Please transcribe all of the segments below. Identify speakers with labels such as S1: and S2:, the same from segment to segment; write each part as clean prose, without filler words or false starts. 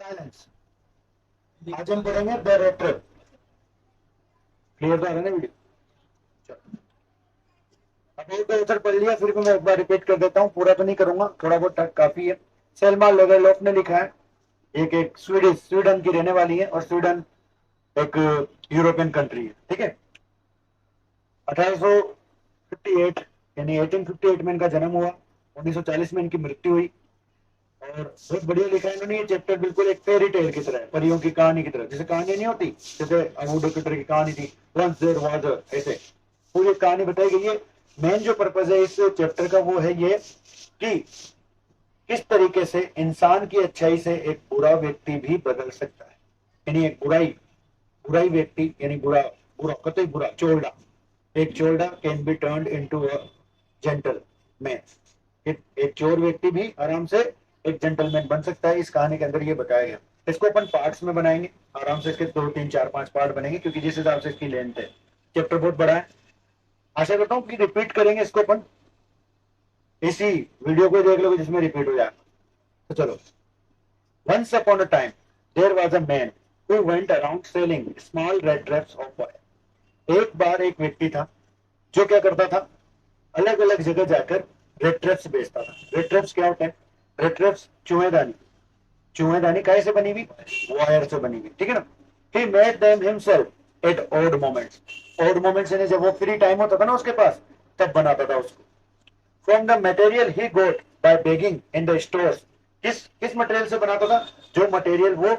S1: Silence. आज हम पढ़ेंगे द रेड ट्रैप। क्लियर तो आ रहा है ना वीडियो? चलो, अब एक बार उधर पढ़ लिया, फिर भी मैं एक बार रिपीट कर देता हूँ, पूरा तो नहीं करूंगा, थोड़ा बहुत काफी है। सेल्मा लेगरलॉफ ने लिखा है। एक स्वीडन की रहने वाली है, और स्वीडन एक यूरोपियन कंट्री है, ठीक है। 1858 यानी 1858 में इनका जन्म हुआ, 1940 में इनकी मृत्यु हुई। और बहुत बढ़िया लिखा है इन्होंने ये चैप्टर, बिल्कुल एक फेरी टेल की तरह, परियों की कहानी की तरह। जैसे कहानी नहीं होती, जैसे अबू डकटर की कहानी थी, वंस देयर वाज अ, ऐसे पूरी कहानी बताई गई है। मेन जो पर्पज है इस चैप्टर का वो है ये कि किस तरीके से इंसान की अच्छाई से एक बुरा व्यक्ति भी बदल सकता है। यानी एक बुराई बुराई व्यक्ति, यानी बुरा बुरा कतई बुरा चोरडा, एक चोरडा can be turned into a gentleman. एक चोर व्यक्ति भी आराम से एक जेंटलमैन बन सकता है। इस कहानी के अंदर ये बताया गया। इसको अपन पार्ट्स में बनाएंगे आराम से, इसके 2 3 4 5 पार्ट बनेंगे, क्योंकि जिस हिसाब से इसकी लेंथ है, चैप्टर बहुत बड़ा है। आशा करता हूँ कि रिपीट करेंगे इसको अपन, इसी वीडियो को देख लो जिसमें रिपीट हो जाए। तो चलो, once upon a time there was a man who went around selling small red drops of oil. एक बार एक व्यक्ति था जो क्या करता था, अलग अलग जगह जाकर रेड ट्रैप्स बेचता था। रेड ट्रैप्स क्या होते हैं? रेड ट्रैप्स चूहेदानी, चूहेदानी काहे से बनी हुई? वायर से बनी हुई, ठीक है ना। He made them himself at odd moments. Odd moments यानी जब वो फ्री टाइम होता था ना उसके पास, तब बनाता था उसको। From the material he got by begging in the stores. किस मटेरियल से बनाता था? जो मटेरियल वो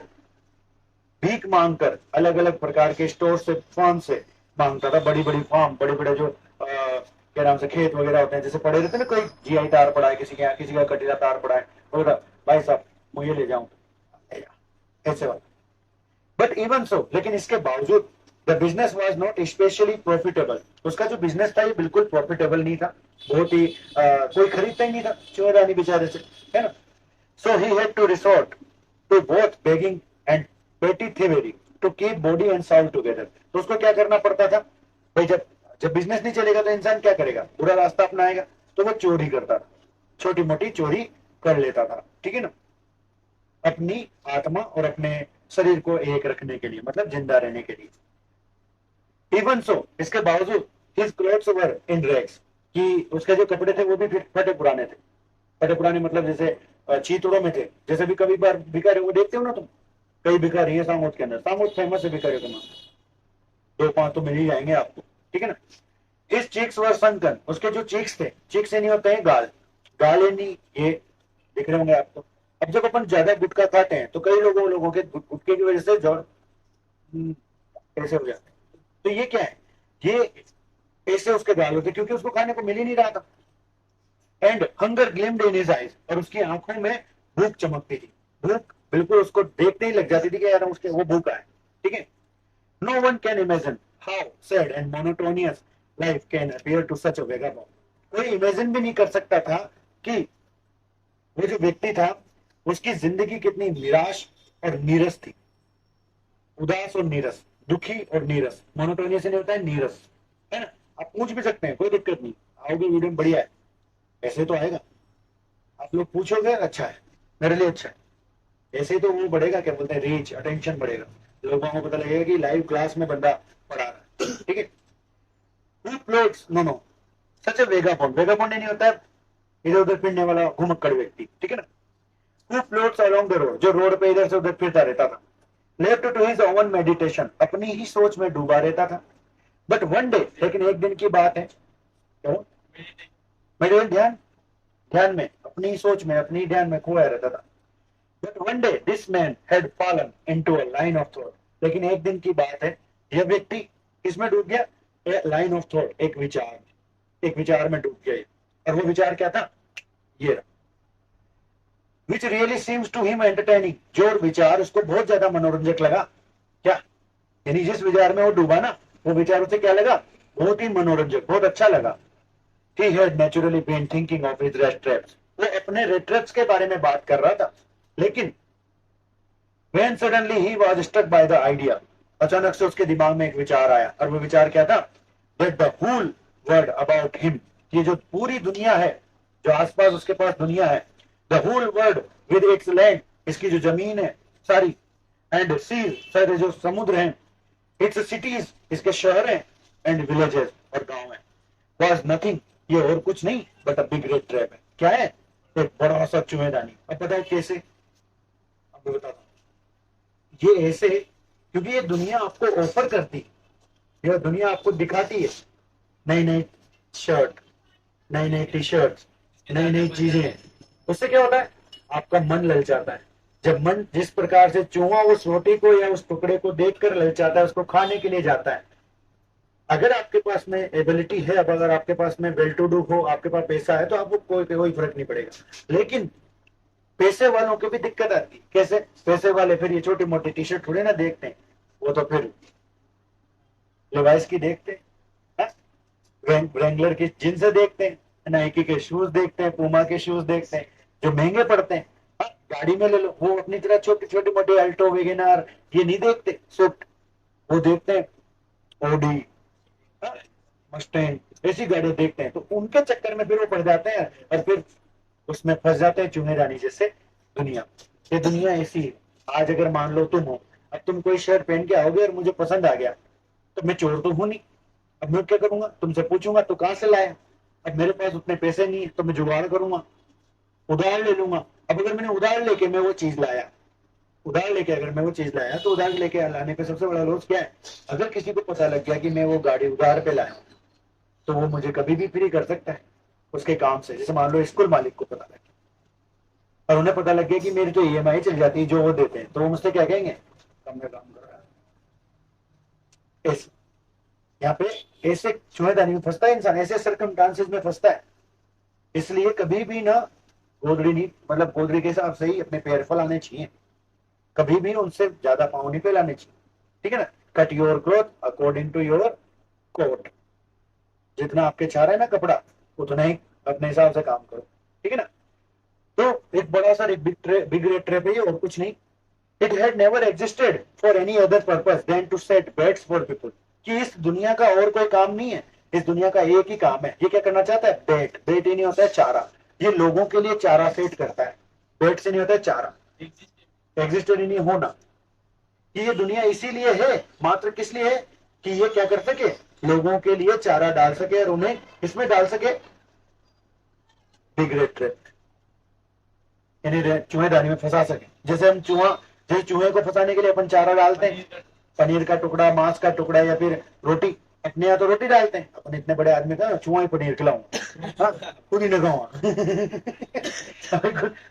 S1: भीख मांगकर अलग अलग प्रकार के स्टोर से, फार्म से मांगता था। बड़ी बड़ी फार्म, बड़े बड़े जो क्या नाम से खेत वगैरह होते हैं, जैसे पड़े रहते हैं ना, कोई जीआई तार पड़ा है किसी के यहाँ, किसी का कटीला तार पड़ा है, बोला भाई साहब मुझे ले जाऊं, ऐसे वाला। बट इवन सो, लेकिन इसके बावजूद the business was not specially profitable. उसका जो बिजनेस था ये बिल्कुल प्रॉफिटेबल नहीं था, बहुत ही कोई खरीदता ही नहीं था चोरानी बेचारे से, है ना। So he had to resort to both begging and petty thievery to keep body and soul together. तो उसको क्या करना पड़ता था भाई? जब जब बिजनेस नहीं चलेगा तो इंसान क्या करेगा? बुरा रास्ता अपनाएगा। तो वो चोरी करता था, छोटी मोटी चोरी कर लेता था, ठीक है ना, अपनी आत्मा और अपने शरीर को एक रखने के लिए, मतलब जिंदा रहने के लिए। इवन सो, इसके बावजूद हिज क्लोथ्स वर इन रैग्स, कि उसके जो कपड़े थे वो भी फटे पुराने थे। फटे पुराने मतलब जैसे चीतड़ों में थे। जैसे भी कभी बार भिखारी वो देखते हो ना तुम, कई भिखारी है सामोद के अंदर, सामोद फेमस है भिखारी का नाम, 2 5 तो मिल ही जाएंगे आपको, ठीक है ना। हिज चीक्स वर सनकन, उसके जो चीक्स थे, चीक्स नहीं होते हैं गाल, गाल नहीं ये दिख रहे होंगे आपको। अब जब अपन ज्यादा गुटखा खाते हैं तो कई लोगों के गुटखे की वजह से जो ऐसे हो जाते हैं। तो ये क्या है? ये ऐसे उसके गाल होते, क्योंकि उसको खाने को मिल ही नहीं रहा था। And hunger ग्लिम्ड in his eyes, और उसकी आंखों में भूख चमकती थी। भूख बिल्कुल उसको देखते ही लग जाती थी कि यार उसके वो भूखा है, ठीक है। No one can imagine how sad and monotonous life can appear to such a vagabond. कोई इमेजिन भी नहीं कर सकता था कि वो जो व्यक्ति था उसकी जिंदगी कितनी निराश और नीरस थी। उदास और नीरस, दुखी और नीरस। मोनोटोनियस नहीं होता है नीरस, है ना। आप पूछ भी सकते हैं, कोई दिक्कत नहीं, आओगे वीडियो में बढ़िया है, ऐसे तो आएगा। आप लोग पूछोगे अच्छा है, मेरे लिए अच्छा है, ऐसे ही तो वो बढ़ेगा, क्या बोलते हैं, रीच, अटेंशन बढ़ेगा, लोगों को पता लगेगा कि लाइव क्लास में बंदा पढ़ा रहा है, ठीक है। Who floats, no no, such a vagabond. Vagabond नहीं होता है इधर उधर फिरने वाला घुमक्कड़ व्यक्ति, ठीक है ना। Who floats along the road, जो रोड पे इधर से उधर फिरता रहता था। Left to his own meditation, अपनी ही सोच में डूबा रहता था। बट वन डे, लेकिन एक दिन की बात है, क्यों मेडिटेशन, ध्यान, ध्यान में, अपनी सोच में, अपनी ध्यान में खोया रहता था। But one day this man had fallen into a line of thought, लेकिन एक दिन की बात है, यह व्यक्ति इसमें डूब गया, लाइन ऑफ थॉट, एक विचार में डूब गया। और वो विचार क्या था? ये रहा, which really seems to him entertaining, जो विचार उसको बहुत ज्यादा मनोरंजक लगा। क्या? यानी जिस विचार में वो डूबा ना, वो विचार उसे क्या लगा? बहुत ही मनोरंजक, बहुत अच्छा लगा। He had naturally been thinking of his rat traps. वो अपने rat traps के बारे में बात कर रहा था, लेकिन when suddenly he was struck by the idea, अचानक से उसके दिमाग में एक विचार आया, और वो विचार क्या था? That the whole world about him, ये जो पूरी दुनिया है, जो आसपास उसके पास दुनिया है, the whole world with its land, इसकी जो जमीन है, सारी, एंड सी, सारे जो समुद्र हैं, इट्स सिटीज, इसके शहर हैं, एंड विलेजेस, और गांव हैं, वाज नथिंग, ये और कुछ नहीं but a big red trap है। क्या है? एक बड़ा सा चूहेदानी। अब पता है कैसे? अब मैं बताता हूं। ये ऐसे, क्योंकि ये दुनिया आपको ऑफर करती है, यह दुनिया आपको दिखाती है नई नई शर्ट, नई नई टी शर्ट, नई नई चीजें। उससे क्या होता है? आपका मन ललचाता है। जब मन जिस प्रकार से चूहा उस रोटी को या उस टुकड़े को देखकर ललचाता है, उसको खाने के लिए जाता है। अगर आपके पास में एबिलिटी है, अब अगर आपके पास में वेल टू डू हो, आपके पास पैसा है, तो आपको कोई फर्क नहीं पड़ेगा। लेकिन पैसे वालों की भी दिक्कत आती है। कैसे? पैसे वाले फिर ये छोटी मोटी टी शर्ट थोड़ी ना देखते हैं, वो तो फिर लिवाइस की देखते हैं, व्रैंगलर की जींस देखते हैं, नाइकी के शूज देखते हैं, पूमा के शूज देखते हैं जो महंगे पड़ते हैं। हाँ, गाड़ी में ले लो, वो अपनी तरह छोटी छोटी मोटी अल्टो, वेगेनार ये नहीं देखते, स्विफ्ट, वो देखते हैं ओडी, मस्टैंग, ऐसी गाड़ियां देखते हैं। तो उनके चक्कर में फिर वो पड़ जाते हैं और फिर उसमें फंस जाते हैं चूहे रानी जैसे दुनिया। ये दुनिया ऐसी है। आज अगर मान लो तुम हो, अब तुम कोई शर्ट पहन के आओगे और मुझे पसंद आ गया, तो मैं चोर तो हूं नहीं। अब मैं क्या करूंगा? तुमसे पूछूंगा तो कहां से लाया। अब मेरे पास उतने पैसे नहीं है, तो मैं जुगाड़ करूंगा, उधार ले लूंगा। अब अगर मैंने उधार लेके मैं वो चीज लाया, उधार लेके अगर मैं वो चीज लाया, तो उधार लेके लाने का सबसे बड़ा लॉस क्या है? अगर किसी को पता लग गया कि मैं वो गाड़ी उधार पे लाया, तो वो मुझे कभी भी फ्री कर सकता है उसके काम से। जैसे मान लो स्कूल मालिक को पता लग गया और उन्हें पता लग गया कि मेरी तो ईएमआई चल जाती है जो वो देते हैं, तो वो मुझसे क्या कहेंगे? कम में काम कर रहा है। ऐसे यहाँ पे ऐसे चूहेदानी में फंसता है इंसान, ऐसे सर्कमस्टांसेस में फंसता है। इसलिए कभी भी ना गोदड़ी नहीं, मतलब गोदड़ी के हिसाब से ही अपने पैर फैलाने चाहिए, कभी भी उनसे ज्यादा पाँव नहीं फैलाने चाहिए। ठीक है ना? Cut your cloth according to your coat, जितना आपके चाह रहा है ना कपड़ा, उतना ही अपने हिसाब से काम करो। ठीक है ना? तो एक बड़ा सा बिग रेड ट्रैप है ये, और कुछ नहीं। It had never existed for any other purpose than to set bets for people, कि इस दुनिया का और कोई काम नहीं है, इस दुनिया का एक ही काम है। ये क्या करना चाहता है? बेट। बेट ही नहीं होता है चारा, ये लोगों के लिए चारा सेट करता है। बेट से नहीं होता है चारा, एग्जिस्टेड ही नहीं होना। कि ये दुनिया इसीलिए है, मात्र किस लिए है? कि ये क्या कर सके? लोगों के लिए चारा डाल सके और उन्हें इसमें डाल सके बिग रेड ट्रैप, यानी चूहेदानी में फंसा सके। जैसे हम जैसे चूहे को फंसाने के लिए अपन चारा डालते हैं, पनीर का टुकड़ा, मांस का टुकड़ा, या फिर रोटी। अपने यहाँ तो रोटी डालते हैं, अपन इतने बड़े आदमी का चूहा ही पनीर खिलाऊंगा, खुद ही न खाऊंगा।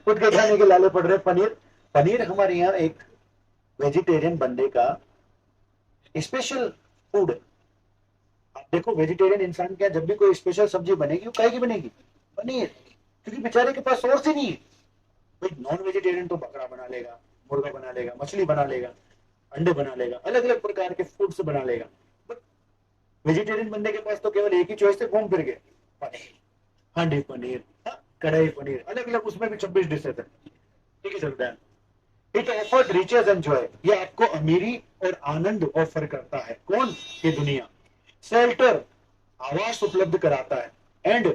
S1: खुद के खाने के लाले पड़ रहे पनीर। पनीर हमारे यहाँ एक वेजिटेरियन बंदे का स्पेशल फूड। आप देखो, वेजिटेरियन इंसान क्या, जब भी कोई स्पेशल सब्जी बनेगी वो काहे की बनेगी? पनीर, क्योंकि बेचारे के पास सोर्स ही नहीं है। भाई नॉन वेजिटेरियन तो बकरा बना लेगा, मुर्गा बना लेगा, मछली बना लेगा, अंडे बना लेगा, अलग अलग प्रकार के फूड से बना लेगा। बट वेजिटेरियन बंदे के पास तो केवल एक ही चॉइस है, घूम फिर के पनीर, हांडी पनीर, कढ़ाई पनीर, अलग अलग उसमें भी 26 डिशेज है। ठीक है, चलता है। It offered riches and joy, ये आपको अमीरी और आनंद ऑफर करता है। कौन? ये दुनिया। शेल्टर, आवास उपलब्ध कराता है, एंड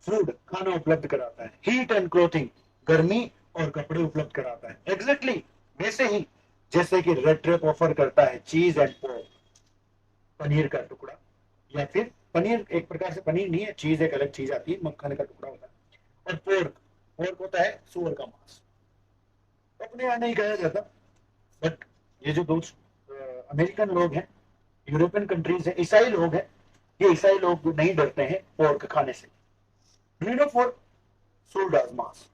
S1: फूड, खाना उपलब्ध कराता है। हीट एंड क्लोथिंग, गर्मी और कपड़े उपलब्ध कराता है। एग्जैक्टली वैसे ही जैसे कि रेड ट्रैप ऑफर करता है चीज एंड पोर्क, पनीर का टुकड़ा, या फिर पनीर एक प्रकार से पनीर नहीं है, चीज एक अलग चीज आती है, मक्खन का टुकड़ा होता है। और पोर्क, पोर्क होता है सुअर का मांस। अपने यहाँ नहीं खाया जाता, बट ये जो दो अमेरिकन लोग हैं, यूरोपियन कंट्रीज है, ईसाई लोग हैं, ये ईसाई लोग नहीं डरते हैं पोर्क खाने से। फॉर सूरदास मांस,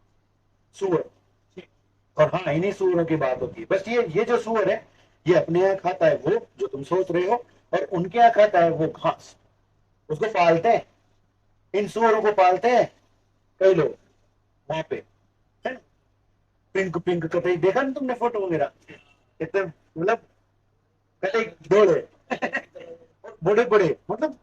S1: सुअर। और हाँ, इन्हीं सुअरों की बात होती है। बस ये जो सुअर है, ये अपने यहाँ खाता है वो जो तुम सोच रहे हो, और उनके यहाँ खाता है वो घास। उसको पालते हैं, इन सुअरों को पालते हैं कई लोग वहां पे, है ना? पिंक पिंक कतई देखा ना तुमने फोटो वगैरह, इतने मतलब कतई बड़े और बड़े बड़े, मतलब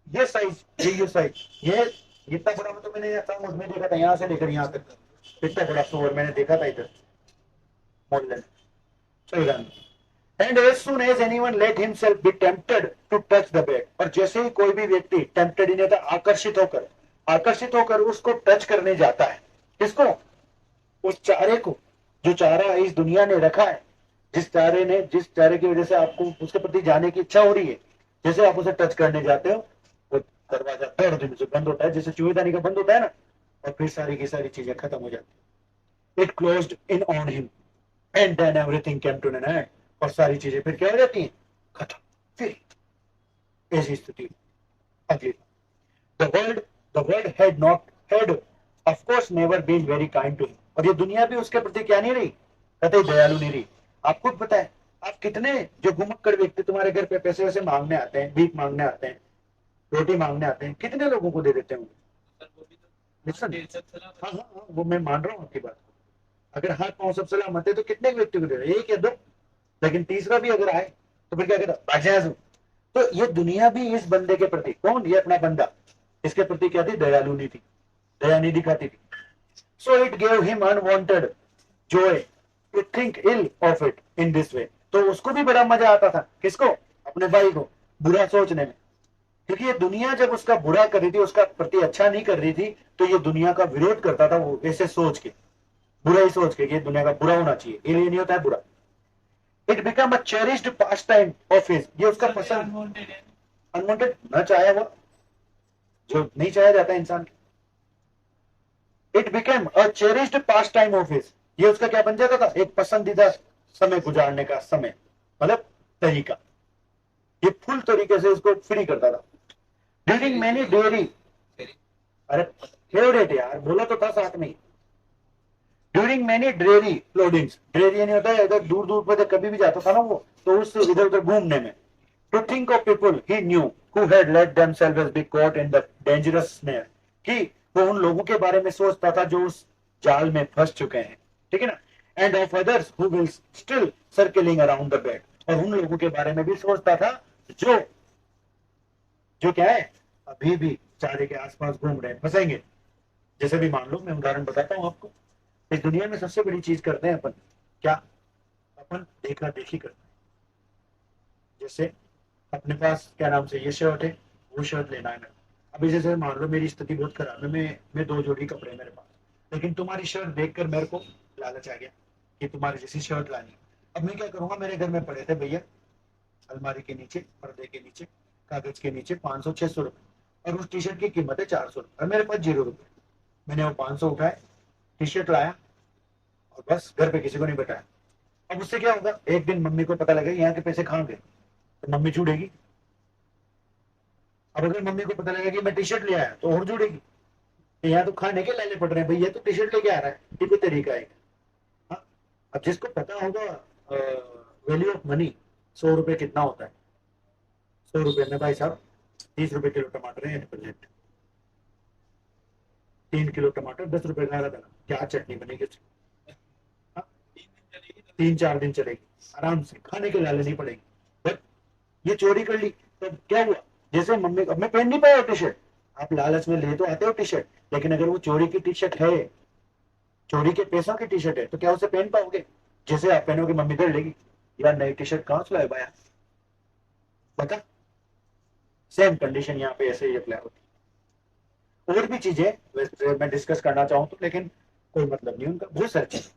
S1: ये साइज, ये साइज, ये इतना बड़ा, मतलब मैंने उसमें देखा था, यहाँ से लेकर यहाँ तक इतना बड़ा सुअर मैंने देखा था इधर मोहल्ले में। सही गान। And as soon as anyone let himself be tempted to touch the bed, और जैसे ही कोई भी व्यक्ति टेम्पटेड नहीं था, आकर्षित होकर उसको टच करने जाता है, किसको? उस चारे को जो चारा इस दुनिया ने रखा है, जिस चारे की वजह से आपको उसके प्रति जाने की इच्छा हो रही है, जैसे आप उसे टच करने जाते हो, वो दरवाजा दर्द से बंद होता है, जैसे चूहेदानी का बंद होता है ना, और फिर सारी की सारी चीजें खत्म हो जाती है। It closed in on him and then everything came to an end, और सारी चीजें फिर क्या हो जाती हैं, खत्म। फिर ऐसी स्थिति अगली, the world had not had of course never been very kind to him, और ये दुनिया भी उसके प्रति क्या नहीं रही, कतई दयालु नहीं रही। आपको पता है, आप कितने जो घुमक्कड़ व्यक्ति तुम्हारे घर पे पैसे वैसे मांगने आते हैं, भीख मांगने आते हैं, रोटी मांगने आते हैं, कितने लोगों को दे देते होंगे? हाँ हाँ हाँ, वो मैं मान रहा हूँ आपकी बात को। अगर हाथ पांव सब सलामत है तो कितने व्यक्ति को दे रहे, एक या दो, लेकिन तीसरा भी अगर आए तो फिर क्या कहता, तो ये दुनिया भी इस बंदे के प्रति, कौन, ये अपना बंदा, इसके प्रति क्या थी, दयालु नहीं थी, दया नहीं दिखाती थी। So it gave him unwanted joy to think ill of it in this way, तो उसको भी बड़ा मजा आता था, किसको, अपने भाई को, बुरा सोचने में। क्योंकि ये दुनिया जब उसका बुरा कर रही थी, उसका प्रति अच्छा नहीं कर रही थी, तो ये दुनिया का विरोध करता था, वो ऐसे सोच के, बुरा ही सोच के कि दुनिया का बुरा होना चाहिए, ये नहीं होता है बुरा। It become a cherished pass time of his, ये उसका पसंद, अनवांटेड न चाहे वो, जो नहीं चाहा जाता इंसान। It became a cherished pass time of his, ये उसका क्या बन जाता था, एक पसंदीदा समय गुजारने का समय, मतलब तरीका, ये फुल तरीके से इसको फ्री करता था। ड्यूरिंग मैनी डेयरी, अरे फेवरेट यार, बोला तो था साथ में। During many dreary loadings, dreary नहीं होता है, इधर दूर दूर पर कभी भी जाता था ना वो, तो उससे इधर उधर घूमने में। To think of people he knew who had let themselves be caught in the dangerous snare, कि वो उन लोगों के बारे में सोचता था जो उस जाल में फंस चुके हैं, ठीक है ना। And of others who will still circling around the bed, और उन लोगों के बारे में भी सोचता था जो जो क्या है, अभी भी चारे के आसपास घूम रहे हैं, फंसेंगे। जैसे भी मान लो, मैं उदाहरण बताता हूं आपको, इस दुनिया में सबसे बड़ी चीज करते हैं अपन, क्या, अपन देखा देखी करते हैं। जैसे अपने पास क्या नाम से ये शर्ट है, वो शर्ट लेना है मेरे, अभी जैसे मान लो मेरी स्थिति बहुत खराब है, मैं 2 जोड़ी कपड़े मेरे पास, लेकिन तुम्हारी शर्ट देखकर मेरे को लालच आ गया कि तुम्हारी जैसी शर्ट लानी है। अब मैं क्या करूंगा, मेरे घर में पड़े थे भैया अलमारी के नीचे, पर्दे के नीचे, कागज के नीचे 500-600 रुपए, और उस टी शर्ट की कीमत है 400 रुपए, और मेरे पास 0 रुपए। मैंने वो 500 उठाए, टी शर्ट लाया, और बस घर पे किसी को नहीं बताया। अब उससे क्या होगा, एक दिन मम्मी को पता लगा यहाँ के पैसे कहाँ गए, तो मम्मी छूटेगी। अब अगर मम्मी को पता लगा कि मैं टी शर्ट ले आया, तो और जुड़ेगी, यहाँ तो खाने के लाले पड़ रहे हैं, भैया तो टी शर्ट लेके आ रहा है, ये कोई तरीका है। हाँ? अब जिसको पता होगा वैल्यू ऑफ मनी, 100 रुपए कितना होता है, 100 रुपए में भाई साहब 30 रुपए किलो टमाटर है, 8%, 3 किलो टमाटर 10 रुपए का दाना, क्या चटनी बनेगी उसकी, हाँ? 3-4 दिन चलेगी आराम से, खाने के लाले नहीं पड़ेगी। बट ये चोरी कर ली, तो क्या हुआ, जैसे मम्मी, अब मैं पहन नहीं पाया टी शर्ट, आप लालच में ले तो आते हो टी शर्ट, लेकिन अगर वो चोरी की टी शर्ट है, चोरी के पैसों की टी शर्ट है, तो क्या उसे पहन पाओगे? जैसे आप पहनोगे मम्मी कर लेगी, यार नई टी शर्ट कहां से लाए भाया, बता। सेम कंडीशन यहाँ पे ऐसे ही अप्लाई होती है। और भी चीजें वैसे मैं डिस्कस करना चाहूँ तो, लेकिन कोई मतलब नहीं उनका, बहुत सारी चीज।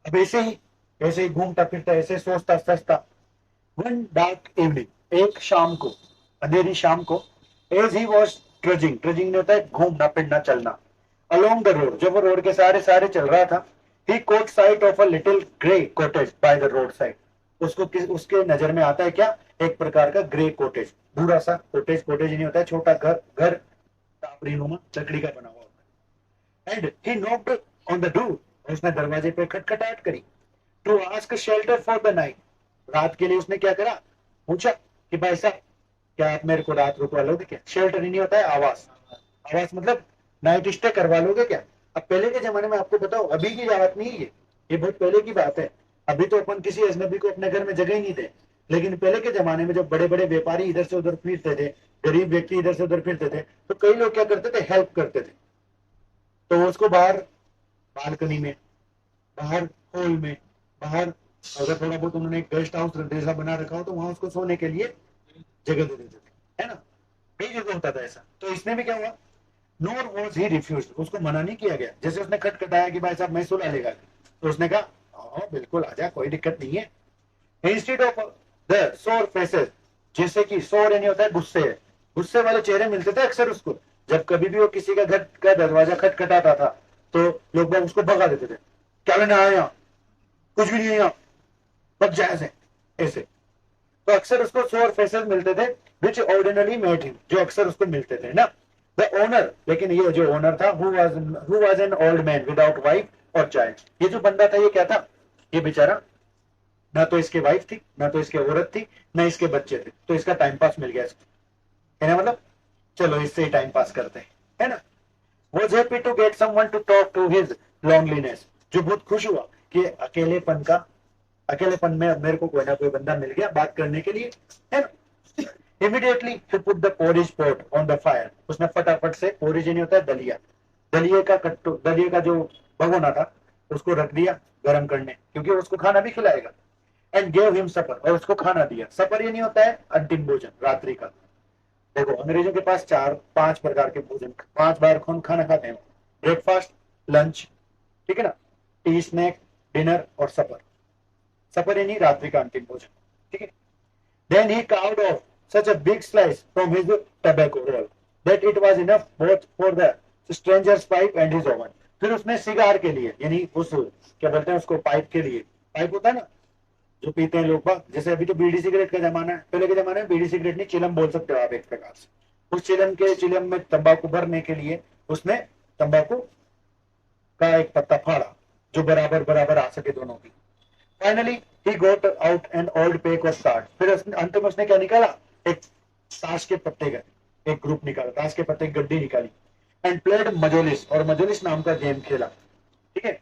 S1: अब ऐसे ही घूमता फिरता, ऐसे सोचता सचता, वन डार्क इवनिंग, एक शाम को, अंधेरी शाम को, एज ही वॉज ट्रजिंग, ट्रजिंग नहीं होता है घूमना फिरना चलना, अलोंग द रोड, जब वो रोड के सारे सारे चल रहा था, ही caught sight of a little grey cottage by the roadside, उसको उसके नजर में आता है क्या, एक प्रकार का ग्रे कॉटेज, बूढ़ा सा कॉटेज, कॉटेज नहीं होता है छोटा घर, घर टापरी नुमा लकड़ी का बना हुआ होता है। And he knocked on the door, उसने दरवाजे पे खटखटाहट करी, to ask shelter for the night, रात के लिए उसने क्या करा, पूछा कि भाई साहब क्या आप मेरे को रात रुकवा लोगे क्या, शेल्टर ही नहीं होता है आवास, आवास मतलब नाइट स्टे करवा लोगे क्या। अब पहले के जमाने में आपको बताओ, अभी की बात नहीं है ये बहुत पहले की बात है, अभी तो अपन किसी अजनबी को अपने घर में जगह ही नहीं थे, लेकिन पहले के जमाने में जब बड़े बड़े व्यापारी इधर से उधर फिरते थे, गरीब व्यक्ति इधर से उधर फिरते थे, तो कई लोग क्या करते थे, हेल्प करते थे, तो उसको बाहर बालकनी में, बाहर हॉल में, बाहर अगर थोड़ा बहुत उन्होंने एक गेस्ट हाउस जैसा बना रखा हो तो वहां उसको सोने के लिए जगह दे देते थे, है ना, कई जगह होता था ऐसा। तो इसमें भी क्या हुआ, नोर वॉज ही रिफ्यूज, उसको मना नहीं किया गया, जैसे उसने खटखटाया कि भाई साहब मैं सुला लेगा, तो उसने कहा हाँ बिल्कुल आजा, कोई दिक्कत नहीं है। इंस्टेड ऑफ द सोर फेसेस, जैसे कि सोर यानी होता है गुस्से, गुस्से वाले चेहरे मिलते थे अक्सर उसको। जब कभी भी वो किसी का घर का दरवाजा खटखटाता था तो लोग बाग उसको भगा देते थे, क्या लेने आया यहाँ, कुछ भी नहीं है यहाँ, बच जाए ऐसे ऐसे। तो अक्सर उसको सोर फेसेस मिलते थे विच ऑर्डिनरी मेट हिम, जो अक्सर उसको मिलते थे ना। द ओनर, लेकिन ये जो ओनर था who was an old man without wife और चाइल्ड, ये जो बंदा था ये क्या था, ये बेचारा ना तो इसके वाइफ थी, ना तो इसके औरत थी, ना इसके बच्चे थे, तो इसका टाइम पास मिल गया इसको, है ना, मतलब चलो इससे ही टाइम पास करते हैं, है ना। was happy to get someone to talk to his loneliness, जो बहुत खुश हुआ कि अकेलेपन में अब मेरे को कोई ना कोई बंदा मिल गया बात करने के लिए, है ना। Immediately he put the porridge pot on the fire, उसने फटाफट से, पोरिज नहीं होता है दलिया, दलिए का जो भगोना था उसको रख दिया गर्म करने, क्योंकि उसको खाना भी खिलाएगा। एंड गेव हिम सपर, और उसको खाना दिया। सपर ये नहीं होता है अंतिम भोजन रात्रि का। देखो अंग्रेजों के पास 4-5 प्रकार के भोजन, 5 बार कौन खाना खाते हैं, ब्रेकफास्ट, लंच, ठीक है ना, टी, स्नैक, डिनर और सपर। सपर यानी रात्रि का अंतिम भोजन, ठीक है। Then he carved off such a big slice from his tobacco roll that it was enough both for the stranger's pipe and his oven, फिर उसने सिगार के लिए, यानी उस क्या बोलते हैं उसको, पाइप के लिए, पाइप होता है ना जो पीते हैं लोग बाग, जैसे अभी तो बीड़ी सिगरेट का जमाना है, पहले के जमाने में बीड़ी सिगरेट नहीं, चिलम बोल सकते हो आप एक प्रकार से। उस चिलम में तंबाकू भरने के लिए उसने तंबाकू का एक पत्ता फाड़ा जो बराबर बराबर आ सके दोनों की। Finally he got out an old pack of card, फिर अंत में उसने क्या निकाला, एक ताश के पत्ते का एक ग्रुप निकाला, ताश के पत्ते की गड्डी निकाली। एंड प्लेड मजोलिस, और मजोलिस नाम का गेम खेला, ठीक है,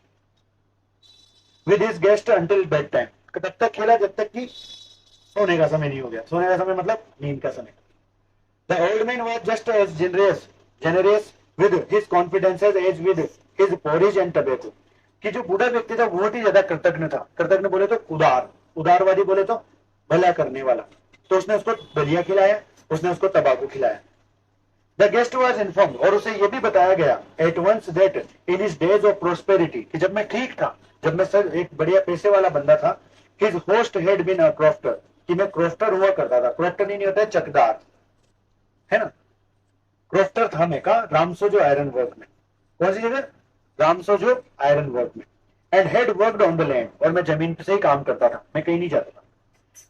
S1: with his guest until bed time, तब तक खेला जब तक कि सोने का समय नहीं हो गया। सोने का समय मतलब नींद का समय। The old man was just as generous with his confidences as with his porridge and tobacco, कि जो बूढ़ा व्यक्ति था बहुत ही ज्यादा कृतज्ञ था। कृतज्ञ बोले तो उदारवादी बोले तो भला करने वाला। तो उसने उसको दलिया खिलाया, उसने उसको तंबाकू खिलाया। द गेस्ट वॉज इन्फॉर्म्ड, और उसे यह भी बताया गया at once that in his days of prosperity, कि जब मैं ठीक था, जब मैं सर एक बढ़िया पैसे वाला बंदा था, his host had been a crofter, कि मैं क्रॉफ्टर हुआ करता था। क्रॉफ्टर नहीं होता है चकदार, है ना, क्रॉफ्टर था मैं का रामसोजो आयरन वर्क में। कौन सी जगह, रामसोजो आयरन वर्क में। And had worked on the land, और मैं जमीन पे से ही काम करता था, मैं कहीं नहीं जाता था।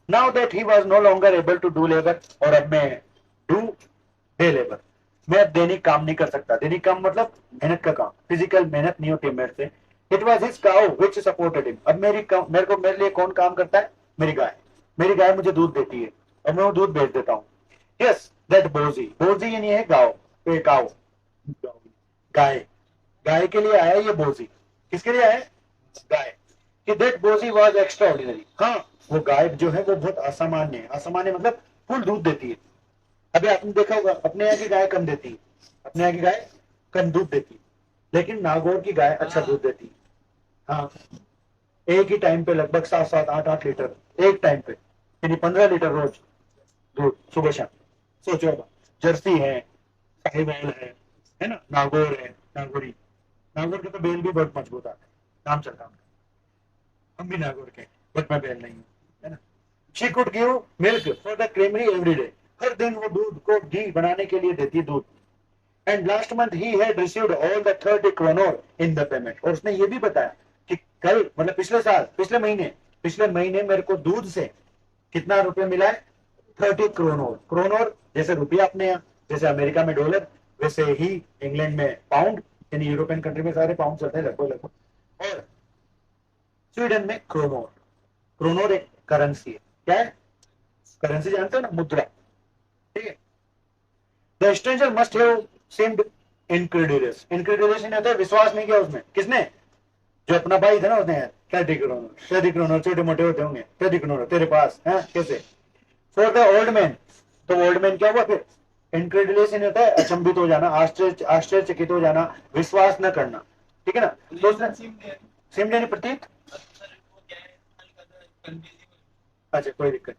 S1: Now that he was no longer able to do labour, और अब मैं डू डे लेबर, मैं अब दैनिक काम नहीं कर सकता। दैनिक काम मतलब मेहनत का काम, फिजिकल मेहनत नहीं होती मेरे से। It was his cow which supported him, अब मेरे लिए कौन काम करता है, मेरी गाय। मेरी गाय मुझे दूध देती है और मैं वो दूध बेच देता हूँ। यस दैट बोजी यानी है गाँव, काउ, गाय, गाय के लिए आया ये बोजी। किसके लिए आया, गाय। कि दैट बोजी वाज एक्स्ट्रा ऑर्डिनरी, हाँ वो गाय जो है वो बहुत असामान्य है। असामान्य मतलब फुल दूध देती है। अभी आपने देखा होगा अपने यहाँ की गाय कम देती है, अपने यहाँ की गाय कम दूध देती है, लेकिन नागौर की गाय अच्छा दूध देती है। हाँ, एक ही टाइम पे लगभग 7-7, 8-8 लीटर एक टाइम पे, यानी 15 लीटर रोज दूध सुबह शाम। सोचो, जर्सी है, साहिवाल है ना, नागौर है, नागौरी। नागौर के तो बेल भी बहुत मजबूत आते हैं, नाम चलता है, हम भी नागौर के, बट मैं बेल नहीं हूँ, है ना। She could give milk for the creamery every day, हर दिन वो दूध को घी बनाने के लिए देती है दूध। And last month he had received all the 30 kronor in the payment, और उसने ये भी बताया कि कल मतलब पिछले महीने मेरे को दूध से कितना रुपए मिला है, 30 क्रोनोर। क्रोनोर जैसे रुपया अपने यहाँ, जैसे अमेरिका में डॉलर, वैसे ही इंग्लैंड में पाउंड, यानी यूरोपियन कंट्री में सारे पाउंड चलते हैं लगभग, और स्वीडन में क्रोनोर। क्रोनोर एक करेंसी है, क्या है, करेंसी जानते हो ना, मुद्रा, ठीक है। The stranger must have seemed incredulous, incredulous नहीं होता है विश्वास नहीं किया उसने, किसने, जो अपना भाई था ना, उसने 30 क्रोनर छोटे मोटे होते होंगे, 30 क्रोनर तेरे पास है कैसे। फॉर द ओल्ड मैन, तो ओल्ड मैन क्या हुआ फिर, इनक्रेडुलस नहीं होता है अचंभित हो जाना, आश्चर्यचकित हो जाना, विश्वास न करना, ठीक है ना। तो उसने सीम्ड यानी प्रतीत, अच्छा कोई दिक्कत।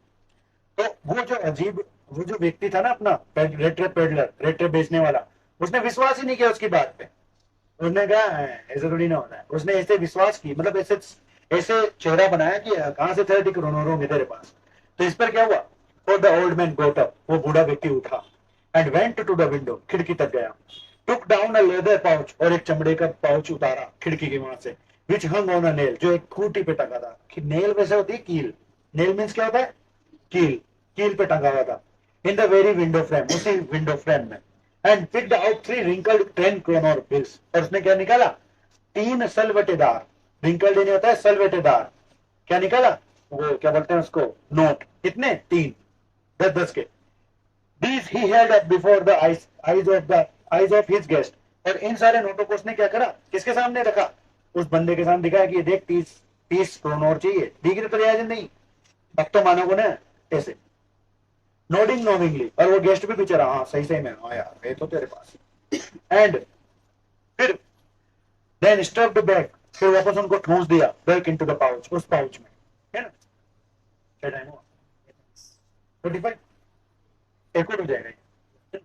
S1: तो वो जो व्यक्ति था ना अपना रेट्रे पेडलर, रेट्रे बेचने वाला, उसने विश्वास ही नहीं किया उसकी बात पे। उसने कहा ऐसे थोड़ी ना होता है, उसने ऐसे विश्वास की, मतलब ऐसे ऐसे चेहरा बनाया कि कहां से 30 करोड़ होंगे तेरे पास। तो इस पर क्या हुआ, और the old man got up, वो बूढ़ा व्यक्ति उठा, and went to the window, खिड़की तक गया, took down a leather pouch, और एक चमड़े का पाउच उतारा खिड़की के वहां से, विच हंग ऑन अ नेल, जो एक खूंटी पे टंगा था। कि नेल वैसे होती है कील, नेल मीन्स क्या होता है, कील, कील पे टंगा हुआ था, in the very window frame, उसी विंडो फ्रेम में, and picked out 3 wrinkled 10 kroner bills, और उसने क्या निकाला, 3 सलवटेदार, रिंकल्ड नहीं होता है, सलवटेदार, क्या निकाला, वो क्या बोलते हैं उसको, नोट, कितने, 3, 10-10 के। These he held up before the eyes of his guest, और इन सारे नोटों को उसने क्या करा, किसके सामने रखा, उस बंदे के सामने दिखाया कि देख 30 क्रोन और चाहिए, दी की तो रियायत नहीं, अब तो मानोगे ना ऐसे, नोडिंग नोविंगली, और वो गेस्ट भी बेचारा हाँ सही सही में, हाँ यार ये तो तेरे पास, एंड फिर देन स्टफ्ड बैक, फिर वापस उनको ठूंस दिया बैक इनटू द पाउच, उस पाउच में, है ना। क्या टाइम हुआ, 45, एक और हो जाएगा।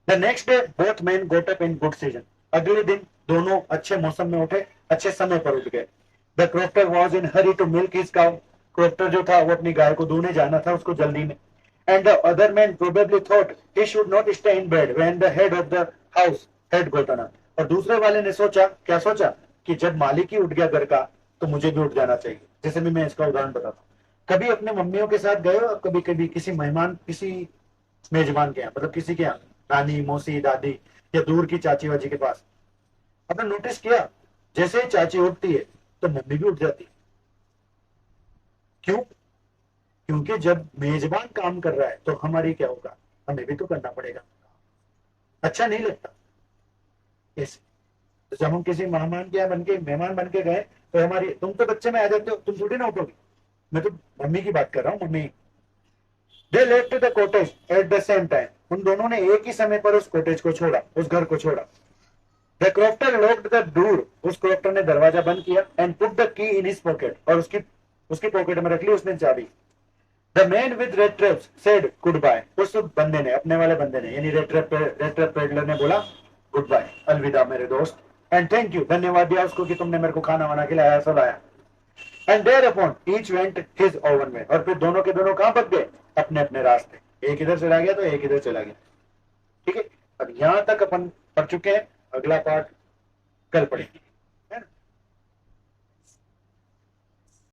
S1: The next day both man got up in good season, अगले दिन दोनों अच्छे मौसम में उठे, अच्छे समय पर उठ गए। The crofter was in hurry to milk his cow, crofter जो था वो अपनी गाय को दूने जाना था उसको जल्दी में। And the other man probably thought he should not stay in bed when the head of the house had Gotan up, और दूसरे वाले ने सोचा, क्या सोचा, कि जब मालिक ही उठ गया घर का तो मुझे भी उठ जाना चाहिए। जैसे भी मैं इसका उदाहरण बताता हूँ, कभी अपने मम्मियों के साथ गए हो, और कभी कभी किसी मेहमान, किसी मेजबान के यहाँ, मतलब किसी के यहाँ, नानी मौसी दादी या दूर की चाची वाची के पास, आपने नोटिस किया जैसे ही चाची उठती है तो मम्मी भी उठ जाती है, क्यों, क्योंकि जब मेजबान काम कर रहा है तो हमारी क्या होगा, हमें भी तो करना पड़ेगा, अच्छा नहीं लगता ऐसे। तो जब हम किसी मेहमान के यहाँ बन के, मेहमान बन के गए, तो हमारी, तुम तो बच्चे में आ जाते हो, तुम थोड़ी ना उठोगे, मैं तो मम्मी की बात कर रहा हूँ, mummy. They left the cottage at the same time, उन दोनों ने एक ही समय पर उस कॉटेज को छोड़ा, उस घर को छोड़ा। The crofter locked the door, उस क्रॉफ्टर ने दरवाजा बंद किया, and put the key in his pocket, और उसकी उसकी पॉकेट में रख ली उसने चाबी। The man with red traps said goodbye, उस बंदे ने, अपने वाले बंदे ने, यानी रेड ट्रैप पेडलर ने बोला गुड बाय, अलविदा मेरे दोस्त, एंड थैंक यू, धन्यवाद दिया उसको कि तुमने मेरे को खाना वाना खिलाया, सब आया। And there upon each went his own way, और फिर दोनों के दोनों कहां भग गए, अपने अपने रास्ते, एक इधर चला गया तो एक इधर चला गया। ठीक है, अब यहां तक अपन पढ़ चुके हैं, अगला पार्ट कल पढ़ेंगे।